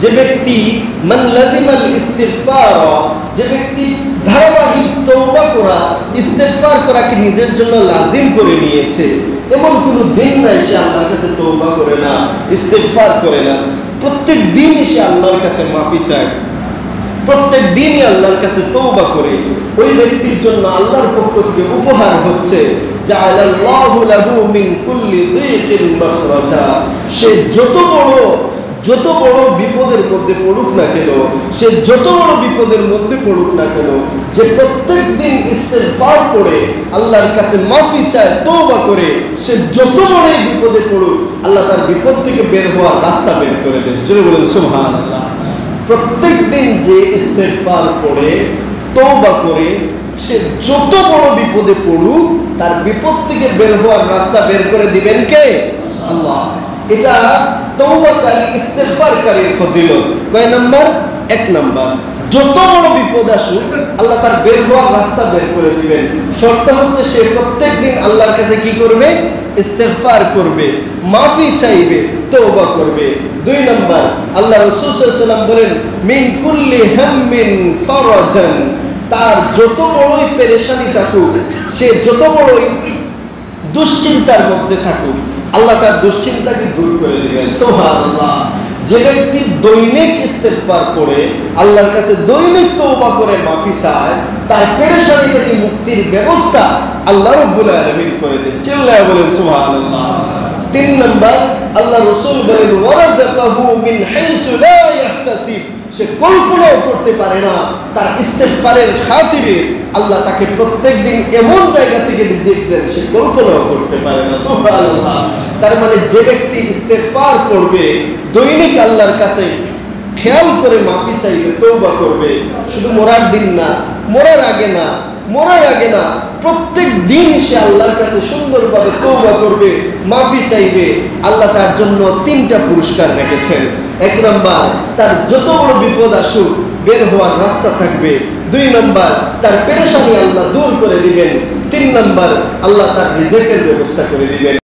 যে ব্যক্তি মান লাজিমাল ইস্তিগফার, যে ব্যক্তি ধারাবাহিক তওবা করা, ইস্তিগফার করাকে নিজের জন্য লাজিম করে নিয়েছে, এমন কোনো দিন নাই সে আল্লাহর কাছে তওবা করে না, ইস্তিগফার করে না। প্রত্যেক দিন সে আল্লাহর কাছে মাফি চায়, প্রত্যেক দিনই আল্লাহর কাছে তওবা করে। ওই ব্যক্তির জন্য আল্লাহর পক্ষ থেকে উপহার হচ্ছে জাআলাল্লাহু লাহু মিন কুল্লি যিকিন মাখরাজা। সে যত বড় বিপদের মধ্যে পড়ুক না কেন, সে যত বড় বিপদের মধ্যে পড়ুক না কেন, যে প্রত্যেক দিন ইস্তিগফার করে আল্লাহর কাছে মাফি চায়, তওবা করে, সে যত বড় বিপদে পড়ুক আল্লাহ তার বিপদ থেকে বের হওয়ার রাস্তা বের করে দেন। জোরে বলেন সুবহানাল্লাহ। প্রত্যেক দিন যে ইস্তিগফার করে তওবা করে সে যত বড় বিপদে পড়ুক তার বিপদ থেকে বের হওয়ার রাস্তা বের করে দিবেন কে? আল্লাহ। এটা তওবাকারী ইস্তিগফারকারীর ফজিলত। কয় নাম্বার? 1 নাম্বার। যত বড় বিপদ আসুক আল্লাহ তার বের হওয়ার রাস্তা বের করে দিবেন। শর্ত হচ্ছে সে প্রত্যেক দিন আল্লাহর কাছে কি করবে? ইস্তিগফার করবে, মাফি চাইবে, তওবা করবে। 2 নাম্বার, আল্লাহ রাসূল সাল্লাল্লাহু আলাইহি ওয়াসাল্লাম বলেন মিন কুল্লি হাম্মিন ফারাজান, তার যত বড়ই পেরেশানি থাকুক, সে যত বড়ই দুশ্চিন্তার মধ্যে থাকুক, আল্লাহ তার দুশ্চিন্তাকে দূর করে দিবেন। সুবহানাল্লাহ। যে ব্যক্তি দৈনিক ইস্তিগফার করে আল্লাহর কাছে দৈনিক তওবা করে মাফি চায়, তার পেরেশানি থেকে মুক্তির ব্যবস্থা আল্লাহ রাব্বুল আলামিন করে দেন। চিল্লায়া বলেন সুবহানাল্লাহ। 3 নাম্বার, আল্লাহ রাসূল বলেন ওয়ারাযাকাহু মিন হাইসু লা ইয়াহতাসিব, সে কল্পনাও করতে পারে না তার ইস্তিগফারের খাতিরে আল্লাহ তাকে প্রত্যেকদিন এমন জায়গা থেকে রিজিক দেন সে কল্পনাও করতে পারে না। সুবহানাল্লাহ। তার মানে যে ব্যক্তি ইস্তিগফার করবে, দৈনিক আল্লাহর কাছে খেয়াল করে মাফি চাইবে, তওবা করবে, শুধু মরার দিন না, মরার আগে না, প্রত্যেক দিন সে আল্লাহর কাছে সুন্দরভাবে তওবা করবে, মাফি চাইবে, আল্লাহ তার জন্য 3টা পুরস্কার রেখেছেন। 1 নাম্বার, তার যত বড় বিপদ আসুক বের হওয়ার রাস্তা থাকবে। 2 নাম্বার, তার পেরেশানি আল্লাহ দূর করে দিবেন। 3 নাম্বার, আল্লাহ তার রিজিকের ব্যবস্থা করে দিবেন।